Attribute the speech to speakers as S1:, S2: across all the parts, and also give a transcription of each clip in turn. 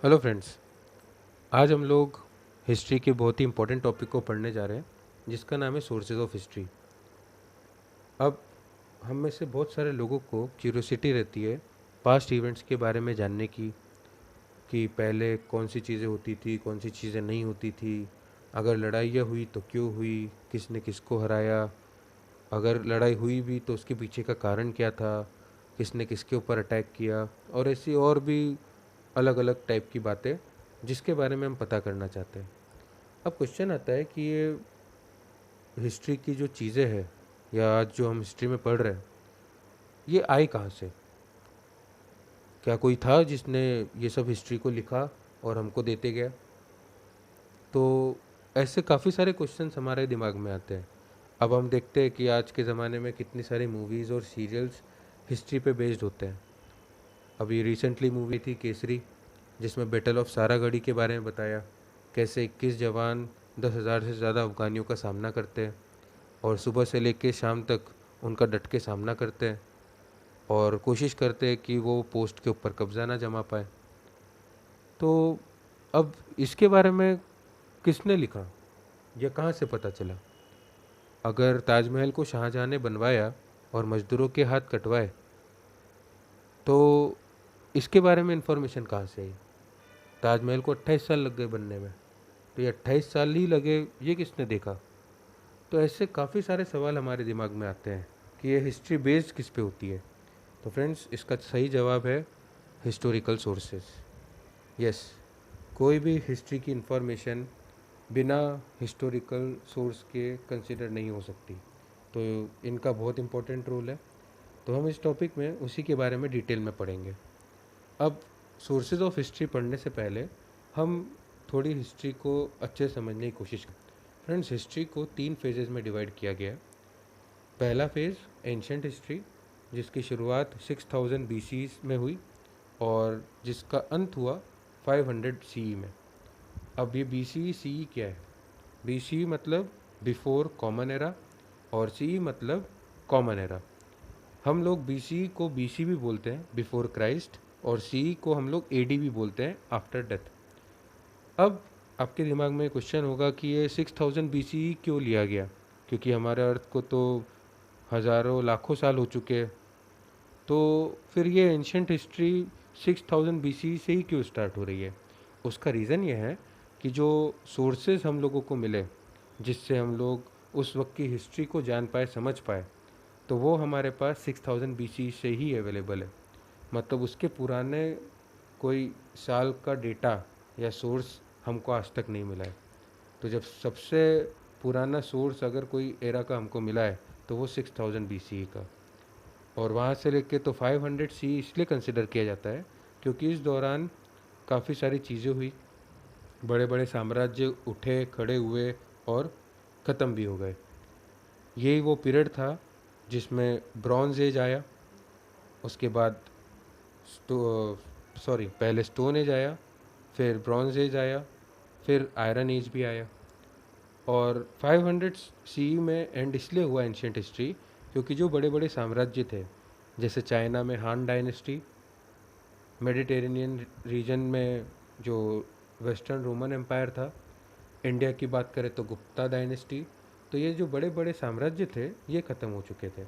S1: Hello friends. आज हम लोग हिस्ट्री के बहुत ही इम्पोर्टेंट टॉपिक को पढ़ने जा रहे हैं जिसका नाम है सोर्सेज ऑफ हिस्ट्री। अब हम में से बहुत सारे लोगों को क्यूरियोसिटी रहती है पास्ट इवेंट्स के बारे में जानने की कि पहले कौन सी चीज़ें होती थी, कौन सी चीज़ें नहीं होती थी, अगर लड़ाइयाँ हुई तो क्यों हुई, किसने किसको हराया, अगर लड़ाई हुई भी तो उसके पीछे का कारण क्या था, किसने किसके ऊपर अटैक किया, और ऐसी और भी अलग अलग टाइप की बातें जिसके बारे में हम पता करना चाहते हैं। अब क्वेश्चन आता है कि ये हिस्ट्री की जो चीज़ें हैं या आज जो हम हिस्ट्री में पढ़ रहे हैं ये आई कहाँ से? क्या कोई था जिसने ये सब हिस्ट्री को लिखा और हमको देते गया? तो ऐसे काफ़ी सारे क्वेश्चंस हमारे दिमाग में आते हैं। अब हम देखते हैं कि आज के ज़माने में कितनी सारी मूवीज़ और सीरियल्स हिस्ट्री पे बेस्ड होते हैं। अभी रिसेंटली मूवी थी केसरी, जिसमें बैटल ऑफ सारागढ़ी के बारे में बताया, कैसे 21 जवान 10,000 से ज़्यादा अफगानियों का सामना करते हैं और सुबह से लेकर शाम तक उनका डट के सामना करते हैं और कोशिश करते हैं कि वो पोस्ट के ऊपर कब्ज़ा ना जमा पाए। तो अब इसके बारे में किसने लिखा या कहाँ से पता चला? अगर ताजमहल को शाहजहाँ ने बनवाया और मज़दूरों के हाथ कटवाए तो इसके बारे में इन्फॉर्मेशन कहाँ से आई? ताजमहल को 28 साल लग गए बनने में, तो ये 28 साल ही लगे, ये किसने देखा? तो ऐसे काफ़ी सारे सवाल हमारे दिमाग में आते हैं कि ये हिस्ट्री बेस्ड किस पे होती है। तो फ्रेंड्स, इसका सही जवाब है हिस्टोरिकल सोर्सेस। यस, कोई भी हिस्ट्री की इंफॉर्मेशन बिना हिस्टोरिकल सोर्स के कंसिडर नहीं हो सकती। तो इनका बहुत इम्पोर्टेंट रोल है। तो हम इस टॉपिक में उसी के बारे में डिटेल में पढ़ेंगे। अब सोर्सेज ऑफ हिस्ट्री पढ़ने से पहले हम थोड़ी हिस्ट्री को अच्छे से समझने की कोशिश करें। फ्रेंड्स, हिस्ट्री को 3 फेजेस में डिवाइड किया गया है। पहला फेज़ एंशंट हिस्ट्री, जिसकी शुरुआत 6000 BC में हुई और जिसका अंत हुआ 500 CE में। अब ये BC CE क्या है? BC मतलब बिफोर कॉमन एरा और CE मतलब कॉमन एरा। हम लोग BC को BC भी बोलते हैं, बिफोर क्राइस्ट, और CE को हम लोग AD भी बोलते हैं, आफ्टर डेथ। अब आपके दिमाग में क्वेश्चन होगा कि ये 6000 BC क्यों लिया गया, क्योंकि हमारे अर्थ को तो हज़ारों लाखों साल हो चुके हैं। तो फिर ये एंशंट हिस्ट्री 6000 BC से ही क्यों स्टार्ट हो रही है? उसका रीज़न ये है कि जो सोर्सेज हम लोगों को मिले, जिससे हम लोग उस वक्त की हिस्ट्री को जान पाए, समझ पाए, तो वो हमारे पास 6000 BC से ही अवेलेबल है। मतलब उसके पुराने कोई साल का डेटा या सोर्स हमको आज तक नहीं मिला है। तो जब सबसे पुराना सोर्स अगर कोई एरा का हमको मिला है तो वो 6000 BC का, और वहाँ से लेके तो 500 CE इसलिए कंसिडर किया जाता है क्योंकि इस दौरान काफ़ी सारी चीज़ें हुई, बड़े बड़े साम्राज्य उठे, खड़े हुए और ख़त्म भी हो गए। यही वो पीरियड था जिसमें ब्रॉन्ज एज आया, उसके बाद पहले स्टोन एज आया, फिर ब्रॉन्ज एज आया, फिर आयरन एज भी आया। और 500 CE में एंड इसलिए हुआ एंशियंट हिस्ट्री क्योंकि जो बड़े बड़े साम्राज्य थे, जैसे चाइना में हान डायनेस्टी, मेडिटेरेनियन रीजन में जो वेस्टर्न रोमन एम्पायर था, इंडिया की बात करें तो गुप्ता डायनेस्टी, तो ये जो बड़े बड़े साम्राज्य थे ये ख़त्म हो चुके थे,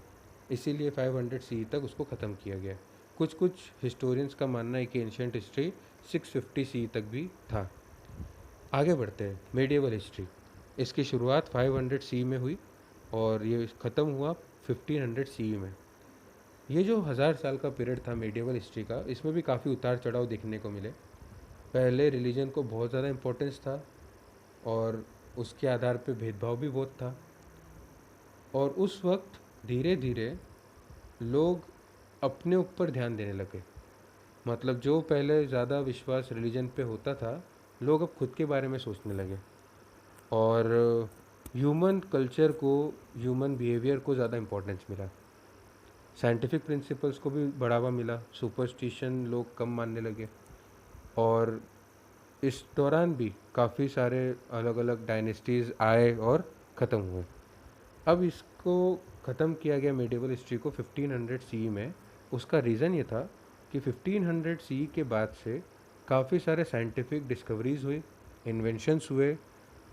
S1: इसीलिए 500 CE तक उसको ख़त्म किया गया। कुछ कुछ हिस्टोरियंस का मानना है कि एंशियंट हिस्ट्री 650 CE तक भी था। आगे बढ़ते हैं, मेडिएवल हिस्ट्री। इसकी शुरुआत 500 CE में हुई और ये ख़त्म हुआ 1500 CE में। ये जो 1000 साल का पीरियड था मेडिएवल हिस्ट्री का, इसमें भी काफ़ी उतार चढ़ाव देखने को मिले। पहले रिलीजन को बहुत ज़्यादा इम्पोर्टेंस था और उसके आधार पे भेदभाव भी बहुत था, और उस वक्त धीरे धीरे लोग अपने ऊपर ध्यान देने लगे। मतलब जो पहले ज़्यादा विश्वास रिलीजन पे होता था, लोग अब खुद के बारे में सोचने लगे और ह्यूमन कल्चर को, ह्यूमन बिहेवियर को ज़्यादा इम्पोर्टेंस मिला। साइंटिफिक प्रिंसिपल्स को भी बढ़ावा मिला, सुपरस्टिशन लोग कम मानने लगे, और इस दौरान भी काफ़ी सारे अलग अलग डायनेस्टीज़ आए और ख़त्म हुए। अब इसको ख़त्म किया गया मेडिवल हिस्ट्री को 1500 CE में। उसका रीज़न ये था कि 1500 CE के बाद से काफ़ी सारे साइंटिफिक डिस्कवरीज़ हुई, इन्वेंशंस हुए,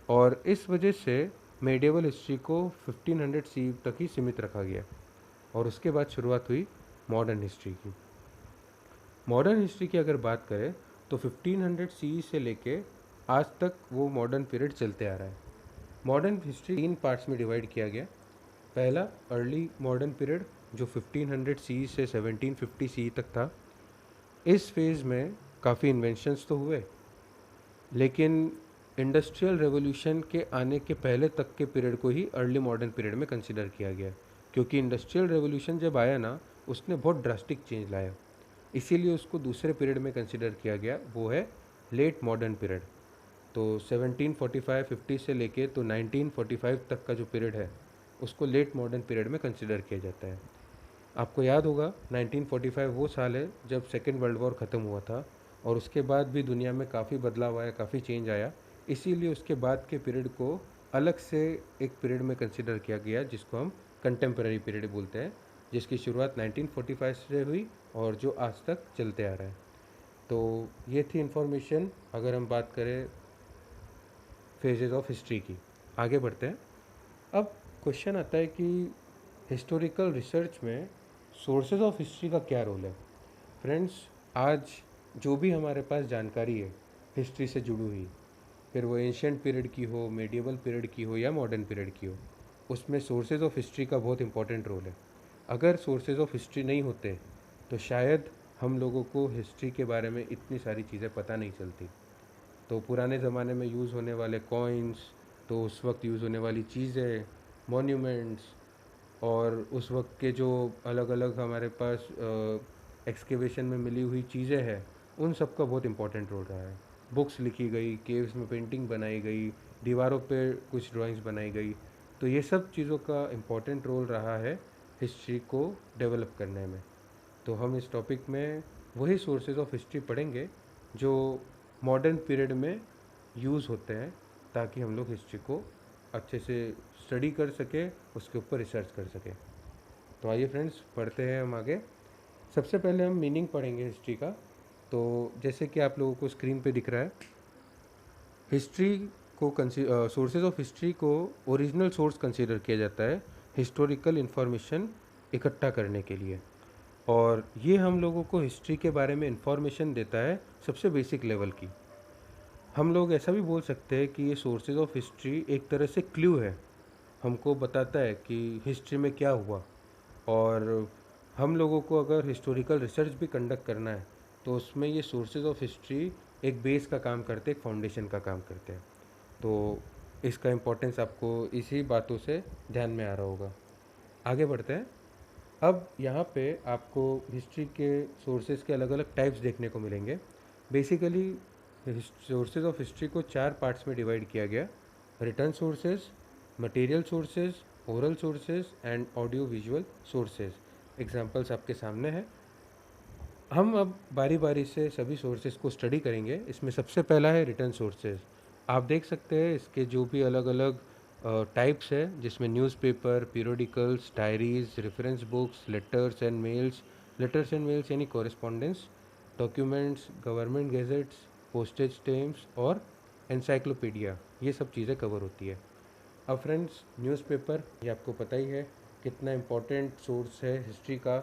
S1: और इस वजह से मेडिएवल हिस्ट्री को 1500 सी तक ही सीमित रखा गया, और उसके बाद शुरुआत हुई मॉडर्न हिस्ट्री की। मॉडर्न हिस्ट्री की अगर बात करें तो 1500 सी से लेके आज तक वो मॉडर्न पीरियड चलते आ रहा है। मॉडर्न हिस्ट्री 3 पार्ट्स में डिवाइड किया गया। पहला अर्ली मॉडर्न पीरियड जो 1500 सी से 1750 सी तक था। इस फेज़ में काफ़ी इन्वेंशंस तो हुए, लेकिन इंडस्ट्रियल रेवोल्यूशन के आने के पहले तक के पीरियड को ही अर्ली मॉडर्न पीरियड में कंसिडर किया गया, क्योंकि इंडस्ट्रियल रेवोल्यूशन जब आया ना, उसने बहुत ड्रास्टिक चेंज लाया, इसीलिए उसको दूसरे पीरियड में कंसिडर किया गया, वो है लेट मॉडर्न पीरियड। तो 1745-50 से लेके तो 1945 तक का जो पीरियड है उसको लेट मॉडर्न पीरियड में कंसिडर किया जाता है। आपको याद होगा 1945 वो साल है जब सेकेंड वर्ल्ड वॉर ख़त्म हुआ था, और उसके बाद भी दुनिया में काफ़ी बदलाव आया, काफ़ी चेंज आया, इसीलिए उसके बाद के पीरियड को अलग से एक पीरियड में कंसिडर किया गया जिसको हम कंटेम्प्रेरी पीरियड बोलते हैं, जिसकी शुरुआत 1945 से हुई और जो आज तक चलते आ रहा है। तो ये थी इन्फॉर्मेशन अगर हम बात करें फेजेस ऑफ हिस्ट्री की। आगे बढ़ते हैं। अब क्वेश्चन आता है कि हिस्टोरिकल रिसर्च में सोर्सेज ऑफ हिस्ट्री का क्या रोल है। फ्रेंड्स, आज जो भी हमारे पास जानकारी है हिस्ट्री से जुड़ी हुई, फिर वो एंशियंट पीरियड की हो, मेडिएवल पीरियड की हो या मॉडर्न पीरियड की हो, उसमें सोर्सेज ऑफ हिस्ट्री का बहुत इंपॉर्टेंट रोल है। अगर सोर्सेज ऑफ हिस्ट्री नहीं होते तो शायद हम लोगों को हिस्ट्री के बारे में इतनी सारी चीज़ें पता नहीं चलती। तो पुराने ज़माने में यूज़ होने वाले कॉइन्स, तो उस वक्त यूज़ होने वाली चीज़ें, मॉन्यूमेंट्स, और उस वक्त के जो अलग अलग हमारे पास एक्सकेवेशन में मिली हुई चीज़ें हैं, उन सब का बहुत इंपॉर्टेंट रोल रहा है। बुक्स लिखी गई, केव्स में पेंटिंग बनाई गई, दीवारों पे कुछ ड्राइंग्स बनाई गई, तो ये सब चीज़ों का इम्पॉर्टेंट रोल रहा है हिस्ट्री को डेवलप करने में। तो हम इस टॉपिक में वही सोर्सेज ऑफ हिस्ट्री पढ़ेंगे जो मॉडर्न पीरियड में यूज़ होते हैं, ताकि हम लोग हिस्ट्री को अच्छे से स्टडी कर सकें, उसके ऊपर रिसर्च कर सकें। तो आइए फ्रेंड्स, पढ़ते हैं हम आगे। सबसे पहले हम मीनिंग पढ़ेंगे हिस्ट्री का। तो जैसे कि आप लोगों को स्क्रीन पे दिख रहा है, हिस्ट्री को सोर्सेज ऑफ हिस्ट्री को ओरिजिनल सोर्स कंसीडर किया जाता है हिस्टोरिकल इन्फॉर्मेशन इकट्ठा करने के लिए, और ये हम लोगों को हिस्ट्री के बारे में इंफॉर्मेशन देता है सबसे बेसिक लेवल की। हम लोग ऐसा भी बोल सकते हैं कि ये सोर्सेज ऑफ हिस्ट्री एक तरह से क्लू है, हमको बताता है कि हिस्ट्री में क्या हुआ, और हम लोगों को अगर हिस्टोरिकल रिसर्च भी कंडक्ट करना है तो उसमें ये सोर्सेज ऑफ हिस्ट्री एक बेस का काम करते हैं, एक फाउंडेशन का काम करते हैं। तो इसका इम्पोर्टेंस आपको इसी बातों से ध्यान में आ रहा होगा। आगे बढ़ते हैं। अब यहाँ पे आपको हिस्ट्री के सोर्सेज के अलग अलग टाइप्स देखने को मिलेंगे। बेसिकली सोर्सेज ऑफ हिस्ट्री को 4 पार्ट्स में डिवाइड किया गया: return sources, material sources, oral sources and audio visual sources. Examples आपके सामने हैं। हम अब बारी बारी से सभी सोर्सेज को स्टडी करेंगे। इसमें सबसे पहला है रिटर्न सोर्सेज। आप देख सकते हैं इसके जो भी अलग अलग टाइप्स है, जिसमें newspaper, periodicals, diaries, reference books, letters and mails यानी correspondence, documents, government gazettes, postage stamps और एनसाइक्लोपीडिया, ये सब चीज़ें कवर होती है। अब फ्रेंड्स, न्यूज़पेपर ये आपको पता ही है कितना इम्पोर्टेंट सोर्स है हिस्ट्री का।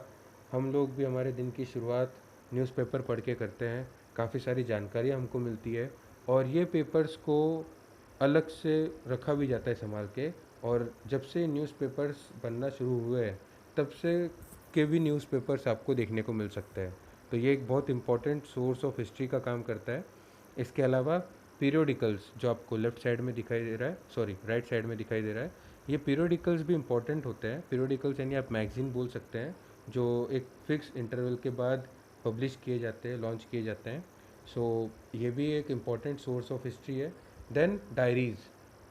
S1: हम लोग भी हमारे दिन की शुरुआत न्यूज़पेपर पढ़ के करते हैं, काफ़ी सारी जानकारी हमको मिलती है, और ये पेपर्स को अलग से रखा भी जाता है संभाल के। और जब से न्यूज़पेपर्स बनना शुरू हुए हैं तब से के भी न्यूज़पेपर्स आपको देखने को मिल सकते हैं। तो ये एक बहुत इंपॉर्टेंट सोर्स ऑफ हिस्ट्री का काम करता है। इसके अलावा पीरियोडिकल्स जो आपको लेफ़्ट साइड में दिखाई दे रहा है, सॉरी राइट साइड में दिखाई दे रहा है, ये पीरियोडिकल्स भी इम्पॉर्टेंट होते हैं। पीरियोडिकल्स यानी आप मैगज़ीन बोल सकते हैं, जो एक फ़िक्स इंटरवल के बाद पब्लिश किए जाते हैं, लॉन्च किए जाते हैं। सो ये भी एक इम्पॉर्टेंट सोर्स ऑफ हिस्ट्री है। देन डायरीज़,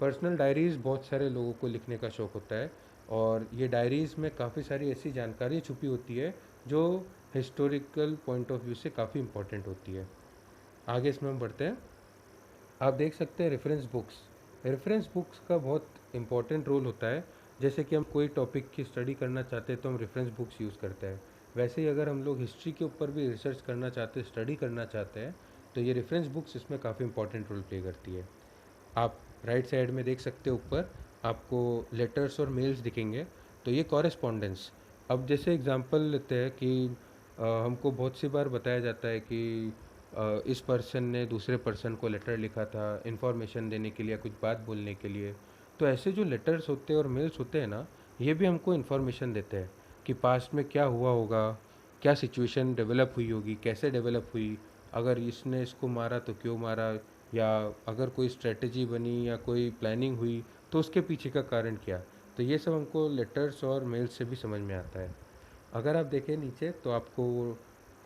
S1: पर्सनल डायरीज़ बहुत सारे लोगों को लिखने का शौक़ होता है, और ये डायरीज़ में काफ़ी सारी ऐसी जानकारी छुपी होती है जो हिस्टोरिकल पॉइंट ऑफ व्यू से काफ़ी इम्पॉर्टेंट होती है। आगे इसमें हम बढ़ते हैं। आप देख सकते हैं रेफरेंस बुक्स का बहुत इम्पॉर्टेंट रोल होता है। जैसे कि हम कोई टॉपिक की स्टडी करना चाहते हैं तो हम रेफरेंस बुक्स यूज़ करते हैं। वैसे ही अगर हम लोग हिस्ट्री के ऊपर भी रिसर्च करना चाहते हैं, स्टडी करना चाहते हैं, तो ये रेफरेंस बुक्स इसमें काफ़ी इंपॉर्टेंट रोल प्ले करती है। आप राइट साइड में देख सकते हो ऊपर आपको लेटर्स और मेल्स दिखेंगे, तो ये कॉरेस्पॉन्डेंस। अब जैसे एग्जांपल लेते हैं कि हमको बहुत सी बार बताया जाता है कि इस पर्सन ने दूसरे पर्सन को लेटर लिखा था इन्फॉर्मेशन देने के लिए, कुछ बात बोलने के लिए। तो ऐसे जो लेटर्स होते हैं और मेल्स होते हैं ना, ये भी हमको इन्फॉर्मेशन देते हैं कि पास्ट में क्या हुआ होगा, क्या सिचुएशन डेवलप हुई होगी, कैसे डेवलप हुई, अगर इसने इसको मारा तो क्यों मारा, या अगर कोई स्ट्रेटजी बनी या कोई प्लानिंग हुई तो उसके पीछे का कारण क्या। तो ये सब हमको लेटर्स और मेल से भी समझ में आता है। अगर आप देखें नीचे तो आपको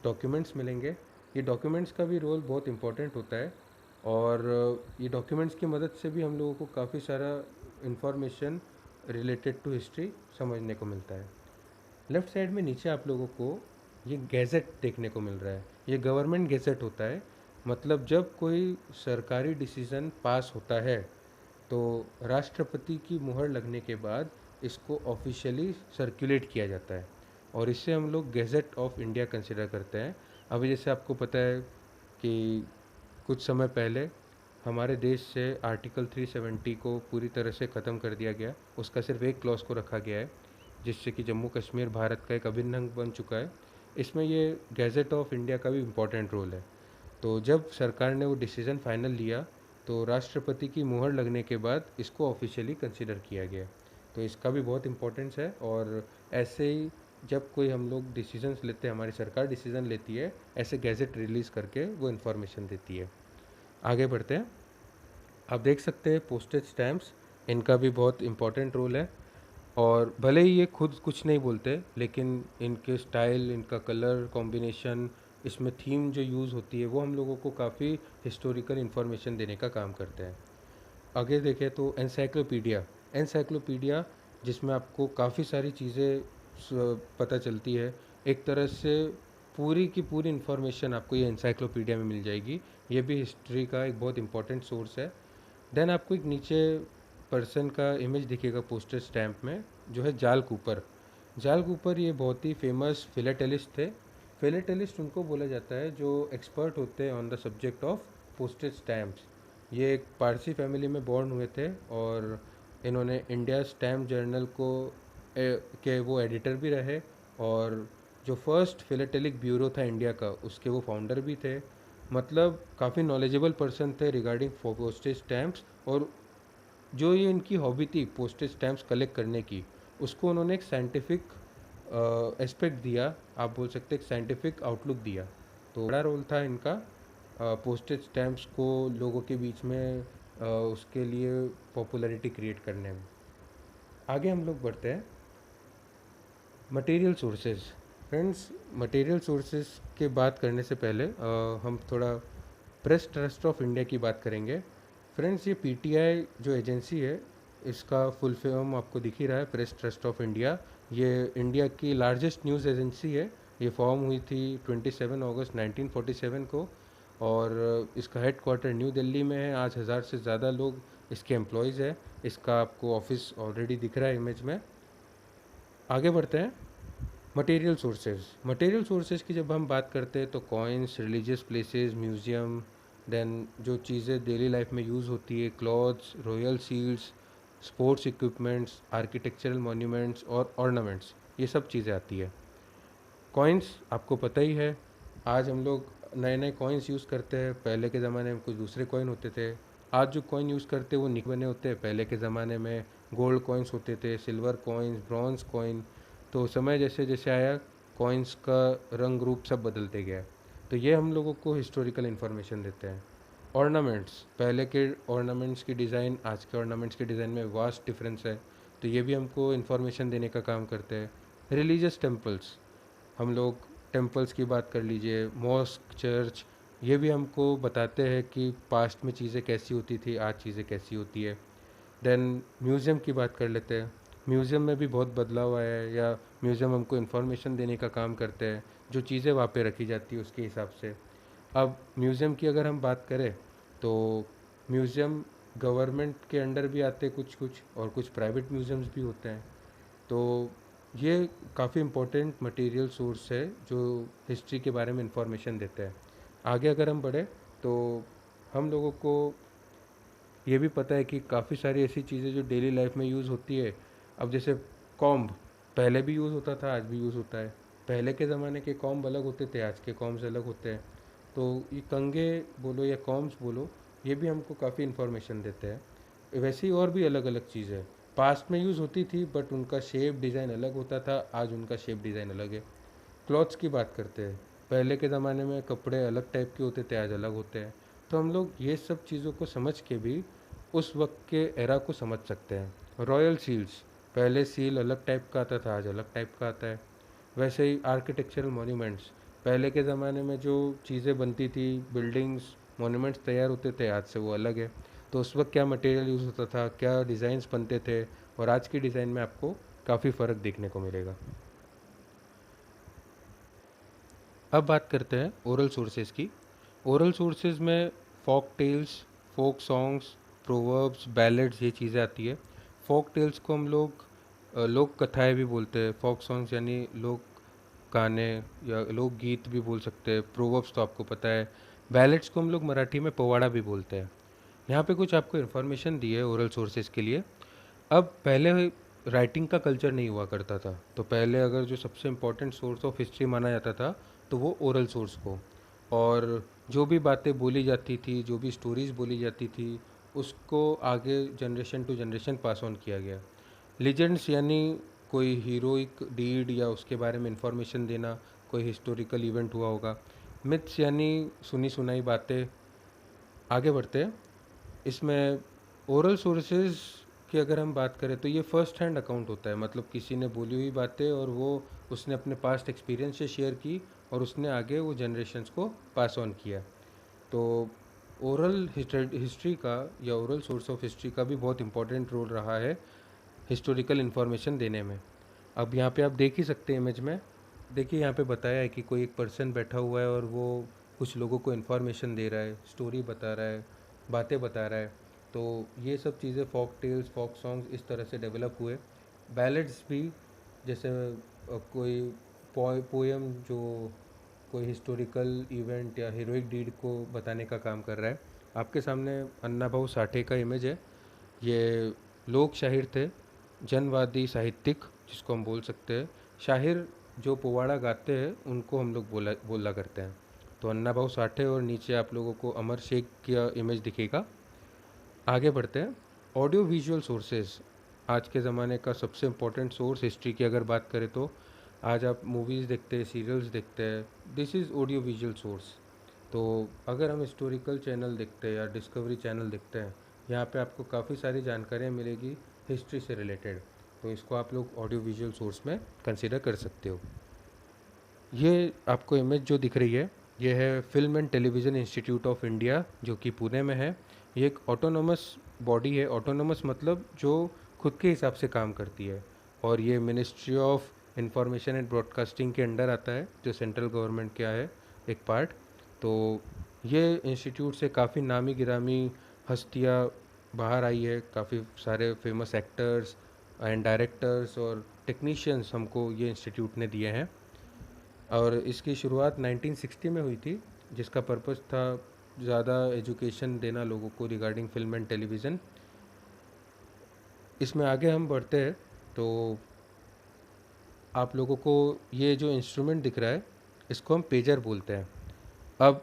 S1: डॉक्यूमेंट्स मिलेंगे। ये डॉक्यूमेंट्स का भी रोल बहुत इम्पोर्टेंट होता है, और ये डॉक्यूमेंट्स की मदद से भी हम लोगों को काफ़ी सारा इंफॉर्मेशन रिलेटेड टू हिस्ट्री समझने को मिलता है। लेफ़्ट साइड में नीचे आप लोगों को ये गैज़ेट देखने को मिल रहा है। ये गवर्नमेंट गैज़ेट होता है, मतलब जब कोई सरकारी डिसीज़न पास होता है तो राष्ट्रपति की मुहर लगने के बाद इसको ऑफिशियली सर्कुलेट किया जाता है, और इससे हम लोग गैज़ेट ऑफ इंडिया कंसिडर करते हैं। अभी जैसे आपको पता है कि कुछ समय पहले हमारे देश से आर्टिकल 370 को पूरी तरह से ख़त्म कर दिया गया, उसका सिर्फ एक क्लॉज को रखा गया है, जिससे कि जम्मू कश्मीर भारत का एक अभिन्न अंग बन चुका है। इसमें ये गैज़ेट ऑफ इंडिया का भी इम्पोर्टेंट रोल है। तो जब सरकार ने वो डिसीज़न फाइनल लिया तो राष्ट्रपति की मुहर लगने के बाद इसको ऑफिशियली कंसिडर किया गया। तो इसका भी बहुत इम्पोर्टेंस है, और ऐसे ही जब कोई हम लोग डिसीजंस लेते हैं, हमारी सरकार डिसीज़न लेती है, ऐसे गैजेट रिलीज़ करके वो इन्फॉर्मेशन देती है। आगे बढ़ते हैं। आप देख सकते हैं पोस्टेज स्टैम्प्स, इनका भी बहुत इम्पोर्टेंट रोल है। और भले ही ये खुद कुछ नहीं बोलते, लेकिन इनके स्टाइल, इनका कलर कॉम्बिनेशन, इसमें थीम जो यूज़ होती है वो हम लोगों को काफ़ी हिस्टोरिकल इन्फॉर्मेशन देने का काम करते हैं। आगे देखें तो एनसाइक्लोपीडिया। एनसाइक्लोपीडिया जिसमें आपको काफ़ी सारी चीज़ें पता चलती है। एक तरह से पूरी की पूरी इन्फॉर्मेशन आपको ये एनसाइक्लोपीडिया में मिल जाएगी। ये भी हिस्ट्री का एक बहुत इंपॉर्टेंट सोर्स है। देन आपको एक नीचे पर्सन का इमेज दिखेगा पोस्टर स्टैम्प में, जो है जाल कूपर। जाल कूपर ये बहुत ही फेमस फिलेटेलिस्ट थे। फिलेटेलिस्ट उनको बोला जाता है जो एक्सपर्ट होते हैं on the subject of postage stamps. ये एक पारसी फैमिली में बॉर्न हुए थे, और इन्होंने इंडिया स्टैम्प जर्नल को के वो एडिटर भी रहे, और जो फर्स्ट फिलेटेलिक ब्यूरो था इंडिया का उसके वो फाउंडर भी थे। मतलब काफ़ी नॉलेजेबल पर्सन थे रिगार्डिंग पोस्टेज स्टैम्प्स। और जो ये इनकी हॉबी थी पोस्टेज स्टैम्प्स कलेक्ट करने की, उसको उन्होंने एक साइंटिफिक एस्पेक्ट दिया, आप बोल सकते हैं एक साइंटिफिक आउटलुक दिया। तो बड़ा रोल था इनका पोस्टेज स्टैम्प्स को लोगों के बीच में उसके लिए पॉपुलैरिटी क्रिएट करने में। आगे हम लोग बढ़ते हैं। Material sources. Friends, material sources के बात करने से पहले हम थोड़ा प्रेस ट्रस्ट ऑफ इंडिया की बात करेंगे। फ्रेंड्स, ये पीटीआई जो एजेंसी है, इसका फुल फॉर्म आपको दिख ही रहा है, प्रेस ट्रस्ट ऑफ इंडिया। ये इंडिया की लार्जेस्ट न्यूज़ एजेंसी है। ये फॉर्म हुई थी 27 अगस्त 1947 को, और इसका हेड क्वार्टर न्यू दिल्ली में है। आज 1000 से ज़्यादा लोग इसके एम्प्लॉयज़ हैं। इसका आपको ऑफिस ऑलरेडी दिख रहा है इमेज में। आगे बढ़ते हैं। Material sources. मटेरियल सोर्सेज की जब हम बात करते हैं तो coins, religious places, museum, then जो चीज़ें डेली लाइफ में यूज़ होती है, clothes, royal seals, sports equipments, architectural monuments और ऑर्नामेंट्स, ये सब चीज़ें आती है। कॉइन्स आपको पता ही है, आज हम लोग नए नए कॉइन्स यूज़ करते हैं। पहले के ज़माने में कुछ दूसरे कॉइन होते थे। आज जो कॉइन यूज़ करते हैं वो निक बने होते हैं। पहले के ज़माने में गोल्ड कॉइन्स होते थे, सिल्वर कॉइन्स, ब्रॉन्ज़ कॉइन। तो समय जैसे जैसे आया, कॉइन्स का रंग रूप सब बदलते गया। तो ये हम लोगों को हिस्टोरिकल इन्फॉर्मेशन देते हैं। ऑर्नामेंट्स, पहले के ऑर्नामेंट्स की डिज़ाइन आज के ऑर्नामेंट्स के डिज़ाइन में वास्ट डिफरेंस है, तो ये भी हमको इन्फॉर्मेशन देने का काम करते हैं। रिलीजियस टेम्पल्स, हम लोग टेम्पल्स की बात कर लीजिए, मॉस्क, चर्च, ये भी हमको बताते हैं कि पास्ट में चीज़ें कैसी होती थी, आज चीज़ें कैसी होती है। देन म्यूज़ियम की बात कर लेते हैं। म्यूज़ियम में भी बहुत बदलाव आया है, या म्यूज़ियम हमको इन्फॉर्मेशन देने का काम करते हैं, जो चीज़ें वहाँ पे रखी जाती है उसके हिसाब से। अब म्यूज़ियम की अगर हम बात करें तो म्यूज़ियम गवर्नमेंट के अंडर भी आते हैं कुछ कुछ, और कुछ प्राइवेट म्यूज़ियम्स भी होते हैं। तो ये काफ़ी इम्पोर्टेंट मटेरियल सोर्स है जो हिस्ट्री के बारे में इंफॉर्मेशन देता है। आगे अगर हम बढ़े तो हम लोगों को ये भी पता है कि काफ़ी सारी ऐसी चीज़ें जो डेली लाइफ में यूज़ होती है। अब जैसे कॉम्ब पहले भी यूज़ होता था, आज भी यूज़ होता है। पहले के ज़माने के कॉम्ब अलग होते थे, आज के कॉम्ब्स अलग होते हैं। तो ये कंघे बोलो या कॉम्ब्स बोलो, ये भी हमको काफ़ी इन्फॉर्मेशन देते हैं। वैसे ही और भी अलग अलग चीज़ें पास्ट में यूज़ होती थी, बट उनका शेप डिज़ाइन अलग होता था, आज उनका शेप डिज़ाइन अलग है। क्लॉथ्स की बात करते हैं, पहले के ज़माने में कपड़े अलग टाइप के होते थे, आज अलग होते हैं। तो हम लोग ये सब चीज़ों को समझ के भी उस वक्त के एरा को समझ सकते हैं। रॉयल सील्स, पहले सील अलग टाइप का आता था, आज अलग टाइप का आता है। वैसे ही आर्किटेक्चरल मॉन्यूमेंट्स, पहले के ज़माने में जो चीज़ें बनती थी, बिल्डिंग्स मॉन्यूमेंट्स तैयार होते थे, आज से वो अलग है। तो उस वक्त क्या मटेरियल यूज़ होता था, क्या डिज़ाइंस बनते थे, और आज की डिज़ाइन में आपको काफ़ी फ़र्क देखने को मिलेगा। अब बात करते हैं ओरल सोर्सेज़ की। ओरल सोर्सेज़ में folk tales, folk songs, proverbs, ballads, ये चीज़ें आती है। फोक टेल्स को हम लोग लोक कथाएँ भी बोलते हैं। फोक सॉन्ग्स यानी लोक गाने या लोक गीत भी बोल सकते हैं। प्रोवर्ब्स तो आपको पता है। बैलेड्स को हम लोग मराठी में पोवाड़ा भी बोलते हैं। यहाँ पे कुछ आपको इन्फॉर्मेशन दी है ओरल सोर्सेज़ के लिए। अब पहले राइटिंग का कल्चर नहीं हुआ करता था, तो पहले अगर जो सबसे इम्पोर्टेंट सोर्स ऑफ हिस्ट्री माना जाता था, तो वो ओरल सोर्स को, और जो भी बातें बोली जाती थी, जो भी स्टोरीज़ बोली जाती थी, उसको आगे generation to generation pass on किया गया। लीजेंड्स यानी कोई हीरोइक डीड या उसके बारे में इंफॉर्मेशन देना, कोई हिस्टोरिकल इवेंट हुआ होगा। मिथ्स यानी सुनी सुनाई बातें। आगे बढ़ते हैं। इसमें ओरल सोर्सेज की अगर हम बात करें तो ये फर्स्ट हैंड अकाउंट होता है, मतलब किसी ने बोली हुई बातें और वो उसने अपने पास्ट एक्सपीरियंस से शेयर की और उसने आगे वो जनरेशन्स को पास ऑन किया। तो ओरल हिस्ट्री का या ओरल सोर्स ऑफ हिस्ट्री का भी बहुत इंपॉर्टेंट रोल रहा है हिस्टोरिकल इन्फॉर्मेशन देने में। अब यहाँ पे आप देख ही सकते हैं इमेज में, देखिए यहाँ पे बताया है कि कोई एक पर्सन बैठा हुआ है और वो कुछ लोगों को इन्फॉर्मेशन दे रहा है, स्टोरी बता रहा है, बातें बता रहा है। तो ये सब चीज़ें फोक टेल्स, फोक सॉन्ग्स इस तरह से डेवलप हुए। बैलेड्स भी, जैसे कोई पोएम जो कोई हिस्टोरिकल इवेंट या हीरोइक डीड को बताने का काम कर रहा है। आपके सामने अन्ना भाऊ साठे का इमेज है। ये लोक शाहिर थे, जनवादी साहित्यिक जिसको हम बोल सकते हैं। शाहिर जो पोवाड़ा गाते हैं उनको हम लोग बोला करते हैं। तो अन्ना भाऊ साठे, और नीचे आप लोगों को अमर शेख का इमेज दिखेगा। आगे बढ़ते हैं। ऑडियो विजुअल सोर्सेज, आज के ज़माने का सबसे इम्पोर्टेंट सोर्स हिस्ट्री की अगर बात करें तो आज आप मूवीज़ देखते हैं, सीरियल्स देखते हैं, this is audio visual source. तो अगर हम हिस्टोरिकल चैनल देखते हैं या डिस्कवरी चैनल देखते हैं, यहाँ पे आपको काफ़ी सारी जानकारियाँ मिलेगी हिस्ट्री से रिलेटेड। तो इसको आप लोग ऑडियो विजुअल सोर्स में कंसिडर कर सकते हो। ये आपको इमेज जो दिख रही है, ये है film and television institute of India, जो कि पुणे में है। ये एक ऑटोनोमस बॉडी है। ऑटोनोमस मतलब जो खुद के हिसाब से काम करती है, और ये ministry of information and broadcasting के अंडर आता है, जो सेंट्रल गवर्नमेंट का है एक पार्ट। तो ये इंस्टीट्यूट से काफ़ी नामी गिरामी हस्तियाँ बाहर आई है। काफ़ी सारे फेमस एक्टर्स एंड डायरेक्टर्स और टेक्नीशियंस हमको ये इंस्टीट्यूट ने दिए हैं। और इसकी शुरुआत 1960 में हुई थी, जिसका पर्पस था ज़्यादा एजुकेशन देना लोगों को रिगार्डिंग फिल्म एंड टेलीविज़न। इसमें आगे हम बढ़ते हैं तो आप लोगों को ये जो इंस्ट्रूमेंट दिख रहा है, इसको हम पेजर बोलते हैं। अब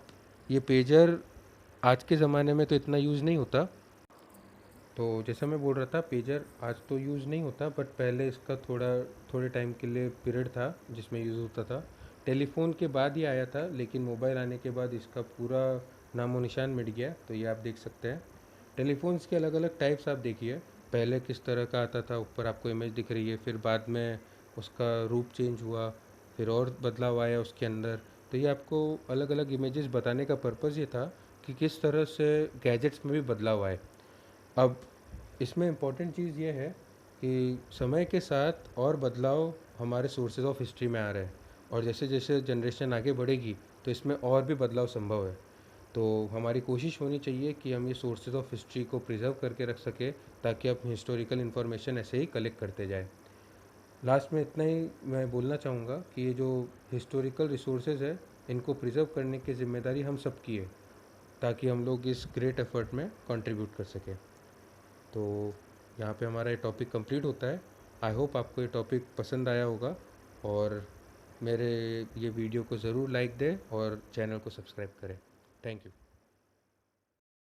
S1: ये पेजर आज के ज़माने में तो इतना यूज़ नहीं होता। तो जैसा मैं बोल रहा था, पेजर आज तो यूज़ नहीं होता, बट पहले इसका थोड़े टाइम के लिए पीरियड था जिसमें यूज़ होता था। टेलीफोन के बाद ही आया था, लेकिन मोबाइल आने के बाद इसका पूरा नामो निशान मिट गया। तो ये आप देख सकते हैं। टेलीफोन्स के अलग अलग टाइप्स आप देखिए, पहले किस तरह का आता था, ऊपर आपको इमेज दिख रही है, फिर बाद में उसका रूप चेंज हुआ, फिर और बदलाव आया उसके अंदर। तो ये आपको अलग अलग इमेजेस बताने का पर्पज़ ये था कि किस तरह से गैजेट्स में भी बदलाव आए। अब इसमें इम्पॉर्टेंट चीज़ ये है कि समय के साथ और बदलाव हमारे सोर्सेज ऑफ हिस्ट्री में आ रहे हैं, और जैसे जैसे जनरेशन आगे बढ़ेगी तो इसमें और भी बदलाव संभव है। तो हमारी कोशिश होनी चाहिए कि हम ये सोर्सेज ऑफ हिस्ट्री को प्रिजर्व करके रख सकें, ताकि आप हिस्टोरिकल इन्फॉर्मेशन ऐसे ही कलेक्ट करते जाएं। लास्ट में इतना ही मैं बोलना चाहूँगा कि ये जो हिस्टोरिकल रिसोर्सेज है, इनको प्रिजर्व करने की जिम्मेदारी हम सब की है। ताकि हम लोग इस ग्रेट एफर्ट में कंट्रीब्यूट कर सकें। तो यहाँ पे हमारा ये टॉपिक कंप्लीट होता है। आई होप आपको ये टॉपिक पसंद आया होगा और मेरे ये वीडियो को ज़रूर लाइक दें और चैनल को सब्सक्राइब करें। Thank you.